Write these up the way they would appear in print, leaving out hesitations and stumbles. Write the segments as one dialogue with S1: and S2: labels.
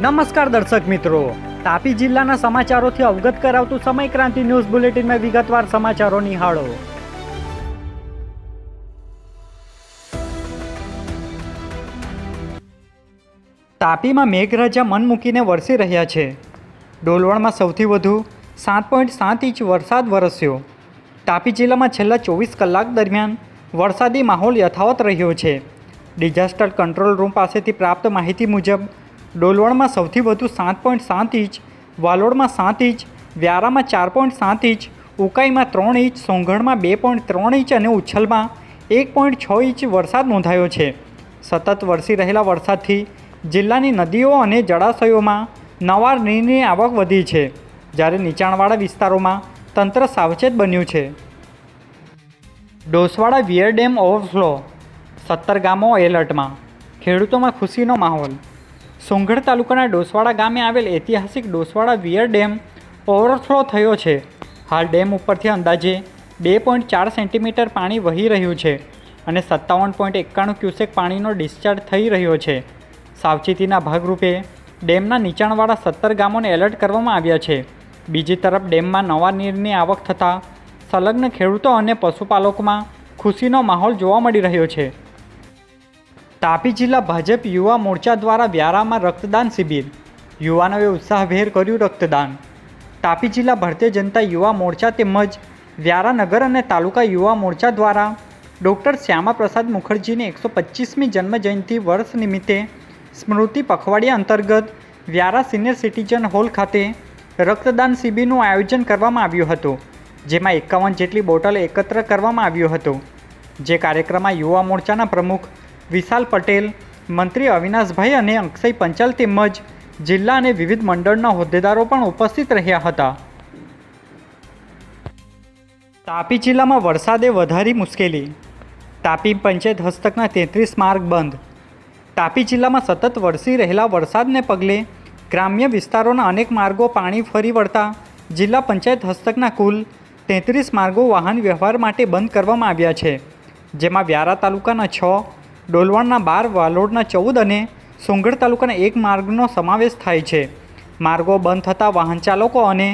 S1: નમસ્કાર દર્શક મિત્રો, તાપી જિલ્લાના સમાચારોથી અવગત કરાવતું સમય ક્રાંતિ ન્યૂઝ બુલેટિનમાં વિગતવાર સમાચારો નિહાળો. તાપીમાં મેઘરાજા મન મૂકીને વરસી રહ્યા છે. ડોલવણમાં સૌથી વધુ 7.7 ઇંચ વરસાદ વરસ્યો. તાપી જિલ્લામાં છેલ્લા 24 કલાક દરમિયાન વરસાદી માહોલ યથાવત રહ્યો છે. ડિઝાસ્ટર કંટ્રોલ રૂમ પાસેથી પ્રાપ્ત માહિતી મુજબ ડોલવણમાં સૌથી વધુ 7.7 ઇંચ, વાલોડમાં 7 ઇંચ, વ્યારામાં 4.7 ઇંચ, ઉકાઈમાં 3 ઇંચ, સોંગઢમાં 2.3 ઇંચ અને ઉચ્છલમાં 1.6 ઇંચ વરસાદ નોંધાયો છે. સતત વરસી રહેલા વરસાદથી જિલ્લાની નદીઓ અને જળાશયોમાં નવા નીરની આવક વધી છે, જ્યારે નીચાણવાળા વિસ્તારોમાં તંત્ર સાવચેત બન્યું છે. ડોસવાડા વિયર ડેમ ઓવરફ્લો, 17 ગામો એલર્ટમાં, ખેડૂતોમાં ખુશીનો માહોલ. સોંગઢ તાલુકાના ડોસવાડા ગામે આવેલ ઐતિહાસિક ડોસવાડા વિયર ડેમ ઓવરફ્લો થયો છે. હાલ ડેમ ઉપરથી અંદાજે 2.4 સેન્ટીમીટર પાણી વહી રહ્યું છે અને 57.91 ક્યુસેક પાણીનો ડિસ્ચાર્જ થઈ રહ્યો છે. સાવચેતીના ભાગરૂપે ડેમના નીચાણવાળા 17 ગામોને એલર્ટ કરવામાં આવ્યા છે. બીજી તરફ ડેમમાં નવા નીરની આવક થતાં સંલગ્ન ખેડૂતો અને પશુપાલકોમાં ખુશીનો માહોલ જોવા મળી રહ્યો છે. તાપી જિલ્લા ભાજપ યુવા મોરચા દ્વારા વ્યારામાં રક્તદાન શિબિર, યુવાનોએ ઉત્સાહભેર કર્યું રક્તદાન. તાપી જિલ્લા ભારતીય જનતા યુવા મોરચા તેમજ વ્યારા નગર અને તાલુકા યુવા મોરચા દ્વારા ડૉક્ટર શ્યામાપ્રસાદ મુખર્જીની 125મી જન્મજયંતિ વર્ષ નિમિત્તે સ્મૃતિ પખવાડિયા અંતર્ગત વ્યારા સિનિયર સિટીઝન હોલ ખાતે રક્તદાન શિબિરનું આયોજન કરવામાં આવ્યું હતું, જેમાં 51 જેટલી બોટલ એકત્ર કરવામાં આવ્યો હતો. જે કાર્યક્રમમાં યુવા મોરચાના પ્રમુખ વિશાલ પટેલ, મંત્રી અવિનાશભાઈ અને અક્ષય પંચાલ તેમજ જિલ્લા અને વિવિધ મંડળના હોદ્દેદારો પણ ઉપસ્થિત રહ્યા હતા. તાપી જિલ્લામાં વરસાદે વધારી મુશ્કેલી, તાપી પંચાયત હસ્તકના 33 માર્ગ બંધ. તાપી જિલ્લામાં સતત વરસી રહેલા વરસાદને પગલે ગ્રામ્ય વિસ્તારોના અનેક માર્ગો પાણી ફરી વળતા જિલ્લા પંચાયત હસ્તકના કુલ 33 માર્ગો વાહન વ્યવહાર માટે બંધ કરવામાં આવ્યા છે, જેમાં વ્યારા તાલુકાના 6, ડોલવણના 12, વાલોડના 14 અને સોંગઢ તાલુકાના 1 માર્ગનો સમાવેશ થાય છે. માર્ગો બંધ થતાં વાહન ચાલકો અને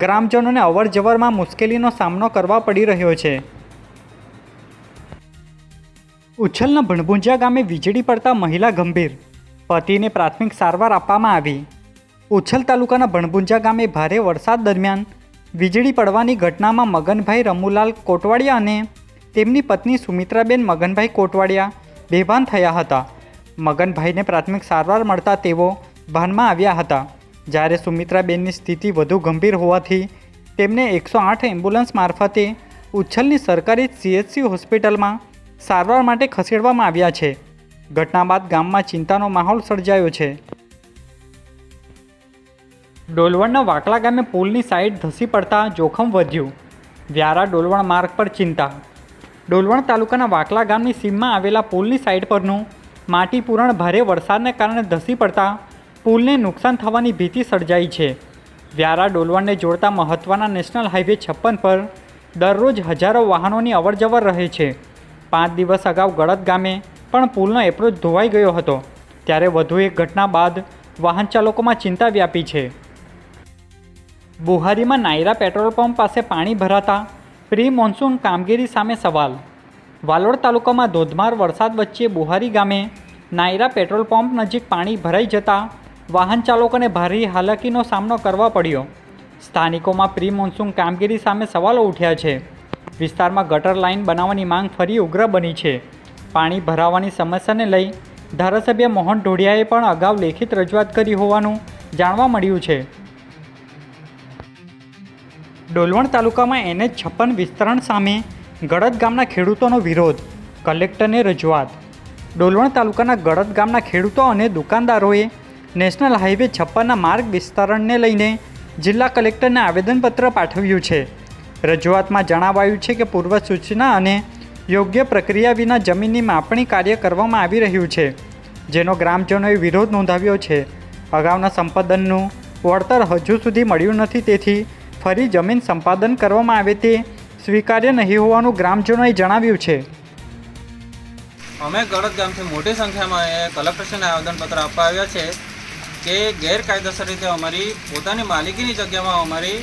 S1: ગ્રામજનોને અવરજવરમાં મુશ્કેલીનો સામનો કરવા પડી રહ્યો છે. ઉચ્છલના ભણભુંજા ગામે વીજળી પડતા મહિલા ગંભીર, પતિને પ્રાથમિક સારવાર આપવામાં આવી. ઉચ્છલ તાલુકાના ભણભુંજા ગામે ભારે વરસાદ દરમિયાન વીજળી પડવાની ઘટનામાં મગનભાઈ રમુલાલ કોટવાડિયા અને તેમની પત્ની સુમિત્રાબેન મગનભાઈ કોટવાડિયા બેભાન થયા હતા. મગનભાઈને પ્રાથમિક સારવાર મળતા તેઓ ભાનમાં આવ્યા હતા, જ્યારે સુમિત્રાબેનની સ્થિતિ વધુ ગંભીર હોવાથી તેમને 108 એમ્બ્યુલન્સ મારફતે ઉચ્છલની સરકારી CHC હોસ્પિટલમાં સારવાર માટે ખસેડવામાં આવ્યા છે. ઘટના બાદ ગામમાં ચિંતાનો માહોલ સર્જાયો છે. ડોલવણના વાકલા ગામે પુલની સાઈડ ધસી પડતા જોખમ વધ્યું, વ્યારા ડોલવણ માર્ગ પર ચિંતા. ડોલવણ તાલુકાના વાકલા ગામની સીમમાં આવેલા પુલની સાઈડ પરનું માટી પૂરણ ભારે વરસાદને કારણે ધસી પડતા પુલને નુકસાન થવાની ભીતિ સર્જાઈ છે. વ્યારા ડોલવણને જોડતા મહત્ત્વના નેશનલ હાઈવે 56 પર દરરોજ હજારો વાહનોની અવરજવર રહે છે. 5 દિવસ અગાઉ ગળત ગામે પણ પુલનો એપ્રોચ ધોવાઈ ગયો હતો, ત્યારે વધુ એક ઘટના બાદ વાહન ચાલકોમાં ચિંતા વ્યાપી છે. બુહારીમાં નાયરા પેટ્રોલ પંપ પાસે પાણી ભરાતા પ્રી મોન્સૂન કામગીરી સામે સવાલ. વાલોડ તાલુકામાં ધોધમાર વરસાદ વચ્ચે બુહારી ગામે નાયરા પેટ્રોલ પંપ નજીક પાણી ભરાઈ જતાં વાહન ચાલકોને ભારે હાલાકીનો સામનો કરવા પડ્યો. સ્થાનિકોમાં પ્રી મોન્સૂન કામગીરી સામે સવાલો ઉઠ્યા છે. વિસ્તારમાં ગટર લાઇન બનાવવાની માંગ ફરી ઉગ્ર બની છે. પાણી ભરાવાની સમસ્યાને લઈ ધારાસભ્ય મોહન ઢોડિયાએ પણ અગાઉ લેખિત રજૂઆત કરી હોવાનું જાણવા મળ્યું છે. ડોલવણ તાલુકામાં NH56 વિસ્તરણ સામે ગળત ગામના ખેડૂતોનો વિરોધ, કલેક્ટરને રજૂઆત. ડોલવણ તાલુકાના ગળત ગામના ખેડૂતો અને દુકાનદારોએ નેશનલ હાઈવે 56ના માર્ગ વિસ્તરણને લઈને જિલ્લા કલેક્ટરને આવેદનપત્ર પાઠવ્યું છે. રજૂઆતમાં જણાવાયું છે કે પૂર્વ સૂચના અને યોગ્ય પ્રક્રિયા વિના જમીનની માપણી કાર્ય કરવામાં આવી રહ્યું છે, જેનો ગ્રામજનોએ વિરોધ નોંધાવ્યો છે. અગાઉના સંપાદનનું વળતર હજુ સુધી મળ્યું નથી, તેથી ફરી જમીન સંપાદન કરવામાં આવે તે સ્વીકાર્ય નહીં હોવાનું ગ્રામજનોએ જણાવ્યું છે.
S2: અમે ગળત ગામથી મોટી સંખ્યામાં કલેક્ટરશ્રીને આવેદનપત્ર આપવા આવ્યા છે કે ગેરકાયદેસર રીતે અમારી પોતાની માલિકીની જગ્યામાં અમારી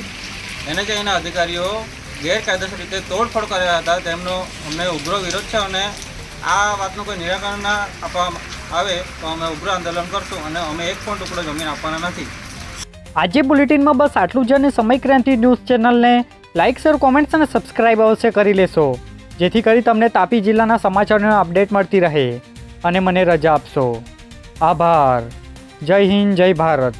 S2: NHIના અધિકારીઓ ગેરકાયદેસર રીતે તોડફોડ કર્યા હતા. તેમનો અમને ઉગ્ર વિરોધ છે અને આ વાતનું કોઈ નિરાકરણ ના આપવામાં આવે તો અમે ઉગ્ર આંદોલન કરશું અને અમે એક પણ ટુકડો જમીન આપવાના નથી.
S1: આજે બુલેટિનમાં બસ આટલું જ. અને સમય ક્રાંતિ ન્યૂઝ ચેનલને લાઇક, શેર, કોમેન્ટ્સ અને સબસ્ક્રાઇબ અવશ્ય કરી લેશો, જેથી કરી તમને તાપી જિલ્લાના સમાચારોની અપડેટ મળતી રહે. અને મને રજા આપશો. આભાર. જય હિન્દ, જય ભારત.